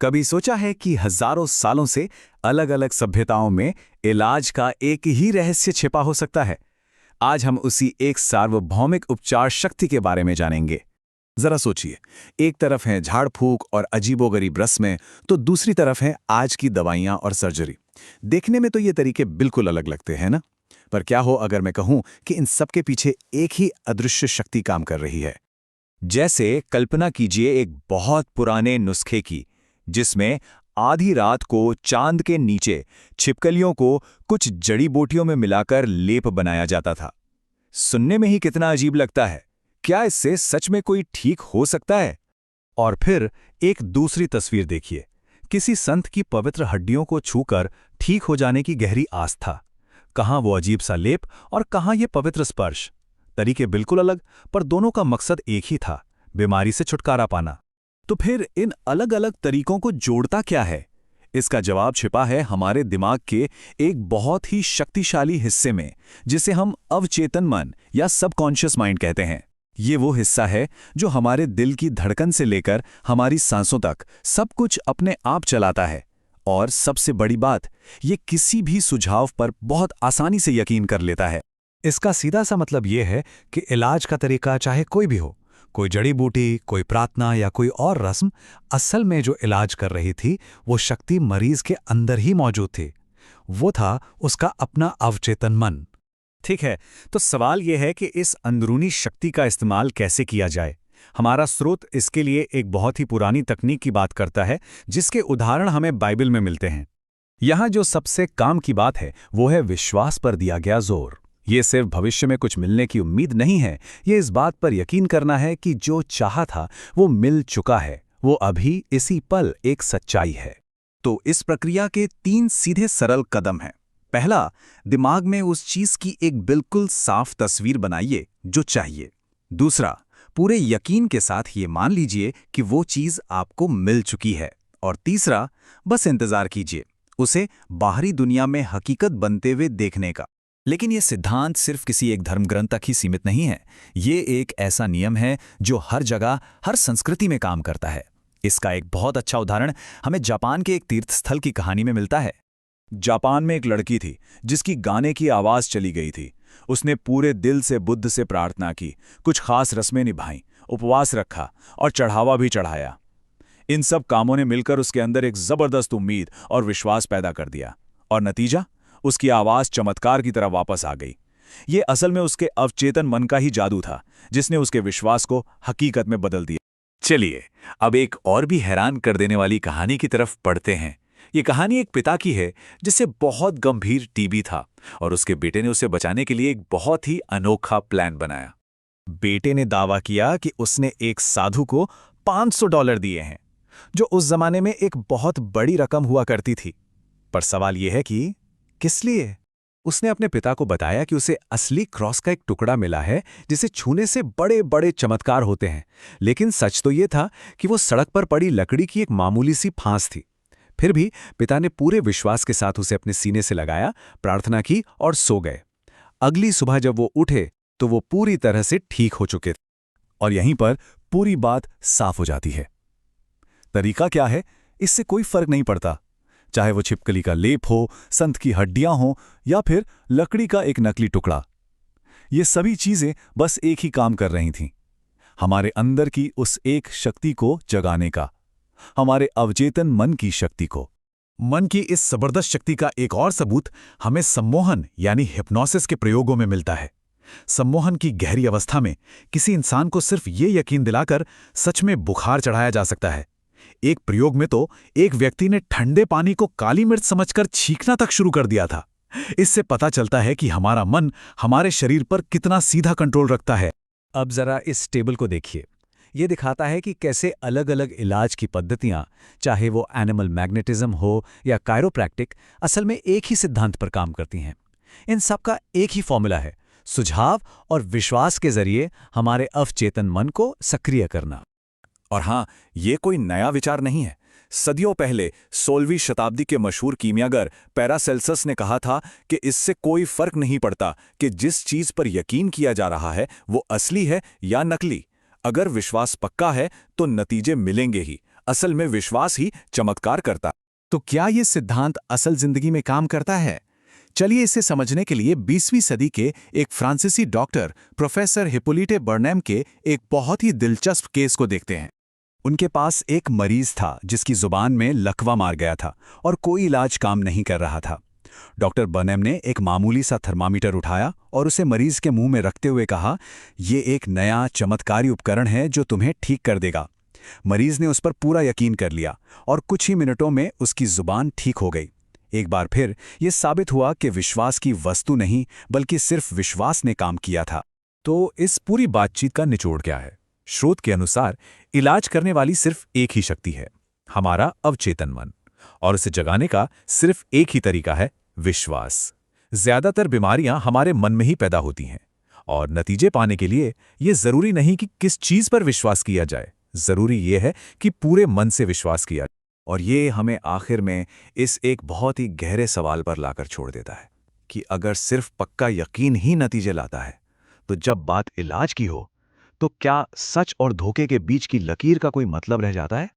कभी सोचा है कि हजारों सालों से अलग अलग सभ्यताओं में इलाज का एक ही रहस्य छिपा हो सकता है। आज हम उसी एक सार्वभौमिक उपचार शक्ति के बारे में जानेंगे। जरा सोचिए, एक तरफ है झाड़ फूक और अजीबोगरीब रस्में, तो दूसरी तरफ है आज की दवाइयां और सर्जरी। देखने में तो ये तरीके बिल्कुल अलग लगते हैं ना? पर क्या हो अगर मैं कहूं कि इन सब के पीछे एक ही अदृश्य शक्ति काम कर रही है। जैसे कल्पना कीजिए एक बहुत पुराने नुस्खे की, जिसमें आधी रात को चांद के नीचे छिपकलियों को कुछ जड़ी बूटियों में मिलाकर लेप बनाया जाता था। सुनने में ही कितना अजीब लगता है। क्या इससे सच में कोई ठीक हो सकता है? और फिर एक दूसरी तस्वीर देखिए, किसी संत की पवित्र हड्डियों को छूकर ठीक हो जाने की गहरी आस्था। कहाँ वो अजीब सा लेप और कहाँ ये पवित्र स्पर्श। तरीके बिल्कुल अलग, पर दोनों का मकसद एक ही था, बीमारी से छुटकारा पाना। तो फिर इन अलग अलग तरीकों को जोड़ता क्या है? इसका जवाब छिपा है हमारे दिमाग के एक बहुत ही शक्तिशाली हिस्से में, जिसे हम अवचेतन मन या सबकॉन्शियस माइंड कहते हैं। ये वो हिस्सा है जो हमारे दिल की धड़कन से लेकर हमारी सांसों तक सब कुछ अपने आप चलाता है। और सबसे बड़ी बात, ये किसी भी सुझाव पर बहुत आसानी से यकीन कर लेता है। इसका सीधा सा मतलब ये है कि इलाज का तरीका चाहे कोई भी हो, कोई जड़ी बूटी, कोई प्रार्थना या कोई और रस्म, असल में जो इलाज कर रही थी वो शक्ति मरीज के अंदर ही मौजूद थी। वो था उसका अपना अवचेतन मन। ठीक है, तो सवाल यह है कि इस अंदरूनी शक्ति का इस्तेमाल कैसे किया जाए। हमारा स्रोत इसके लिए एक बहुत ही पुरानी तकनीक की बात करता है, जिसके उदाहरण हमें बाइबल में मिलते हैं। यहाँ जो सबसे काम की बात है वो है विश्वास पर दिया गया जोर। ये सिर्फ भविष्य में कुछ मिलने की उम्मीद नहीं है, ये इस बात पर यकीन करना है कि जो चाहा था वो मिल चुका है, वो अभी इसी पल एक सच्चाई है। तो इस प्रक्रिया के 3 सीधे सरल कदम हैं। पहला, दिमाग में उस चीज की एक बिल्कुल साफ तस्वीर बनाइए जो चाहिए। दूसरा, पूरे यकीन के साथ ये मान लीजिए कि वो चीज आपको मिल चुकी है। और तीसरा, बस इंतजार कीजिए उसे बाहरी दुनिया में हकीकत बनते हुए देखने का। लेकिन ये सिद्धांत सिर्फ किसी एक धर्म ग्रंथ तक ही सीमित नहीं है। ये एक ऐसा नियम है जो हर जगह, हर संस्कृति में काम करता है। इसका एक बहुत अच्छा उदाहरण हमें जापान के एक तीर्थस्थल की कहानी में मिलता है। जापान में एक लड़की थी जिसकी गाने की आवाज चली गई थी। उसने पूरे दिल से बुद्ध से प्रार्थना की, कुछ खास रस्में निभाईं, उपवास रखा और चढ़ावा भी चढ़ाया। इन सब कामों ने मिलकर उसके अंदर एक जबरदस्त उम्मीद और विश्वास पैदा कर दिया। और नतीजा, उसकी आवाज चमत्कार की तरह वापस आ गई। ये असल में उसके अवचेतन मन का ही जादू था, जिसने उसके विश्वास को हकीकत में बदल दिया। चलिए, अब एक और भी हैरान कर देने वाली कहानी की तरफ पढ़ते हैं। ये कहानी एक पिता की है जिसे बहुत गंभीर टीबी था और उसके बेटे ने उसे बचाने के लिए एक बहुत ही अनोखा प्लान बनाया। बेटे ने दावा किया कि उसने एक साधु को $500 दिए हैं, जो उस जमाने में एक बहुत बड़ी रकम हुआ करती थी। पर सवाल यह है कि किस लिए? उसने अपने पिता को बताया कि उसे असली क्रॉस का एक टुकड़ा मिला है जिसे छूने से बड़े बड़े चमत्कार होते हैं। लेकिन सच तो यह था कि वो सड़क पर पड़ी लकड़ी की एक मामूली सी फांस थी। फिर भी पिता ने पूरे विश्वास के साथ उसे अपने सीने से लगाया, प्रार्थना की और सो गए। अगली सुबह जब वो उठे तो वो पूरी तरह से ठीक हो चुके थे। और यहीं पर पूरी बात साफ हो जाती है। तरीका क्या है, इससे कोई फर्क नहीं पड़ता। चाहे वो छिपकली का लेप हो, संत की हड्डियां हो या फिर लकड़ी का एक नकली टुकड़ा, ये सभी चीजें बस एक ही काम कर रही थीं, हमारे अंदर की उस एक शक्ति को जगाने का, हमारे अवचेतन मन की शक्ति को। मन की इस जबरदस्त शक्ति का एक और सबूत हमें सम्मोहन यानी हिप्नोसिस के प्रयोगों में मिलता है। सम्मोहन की गहरी अवस्था में किसी इंसान को सिर्फ ये यकीन दिलाकर सच में बुखार चढ़ाया जा सकता है। एक प्रयोग में तो एक व्यक्ति ने ठंडे पानी को काली मिर्च समझकर छींकना तक शुरू कर दिया था। इससे पता चलता है कि हमारा मन हमारे शरीर पर कितना सीधा कंट्रोल रखता है। अब जरा इस टेबल को देखिए। ये दिखाता है कि कैसे अलग अलग इलाज की पद्धतियां, चाहे वो एनिमल मैग्नेटिज्म हो या कायरोप्रैक्टिक, असल में एक ही सिद्धांत पर काम करती हैं। इन सब का एक ही फॉर्मूला है, सुझाव और विश्वास के जरिए हमारे अवचेतन मन को सक्रिय करना। और हाँ, ये कोई नया विचार नहीं है। सदियों पहले 16वीं शताब्दी के मशहूर कीमियागर पैरासेल्सस ने कहा था कि इससे कोई फर्क नहीं पड़ता कि जिस चीज पर यकीन किया जा रहा है वो असली है या नकली। अगर विश्वास पक्का है तो नतीजे मिलेंगे ही। असल में विश्वास ही चमत्कार करता है। तो क्या ये सिद्धांत असल जिंदगी में काम करता है? चलिए इसे समझने के लिए 20वीं सदी के एक फ्रांसीसी डॉक्टर प्रोफेसर हिप्पोलिटे बर्नैम के एक बहुत ही दिलचस्प केस को देखते हैं। उनके पास एक मरीज था जिसकी जुबान में लकवा मार गया था और कोई इलाज काम नहीं कर रहा था। डॉक्टर बर्नैम ने एक मामूली सा थर्मामीटर उठाया और उसे मरीज के मुंह में रखते हुए कहा, ये एक नया चमत्कारी उपकरण है जो तुम्हें ठीक कर देगा। मरीज ने उस पर पूरा यकीन कर लिया और कुछ ही मिनटों में उसकी जुबान ठीक हो गई। एक बार फिर यह साबित हुआ कि विश्वास की वस्तु नहीं बल्कि सिर्फ विश्वास ने काम किया था। तो इस पूरी बातचीत का निचोड़ क्या है? स्रोत के अनुसार इलाज करने वाली सिर्फ एक ही शक्ति है, हमारा अवचेतन मन, और उसे जगाने का सिर्फ एक ही तरीका है, विश्वास। ज्यादातर बीमारियां हमारे मन में ही पैदा होती हैं, और नतीजे पाने के लिए यह जरूरी नहीं कि किस चीज पर विश्वास किया जाए, जरूरी यह है कि पूरे मन से विश्वास किया जाए। और ये हमें आखिर में इस एक बहुत ही गहरे सवाल पर लाकर छोड़ देता है कि अगर सिर्फ पक्का यकीन ही नतीजे लाता है, तो जब बात इलाज की हो, तो क्या सच और धोखे के बीच की लकीर का कोई मतलब रह जाता है?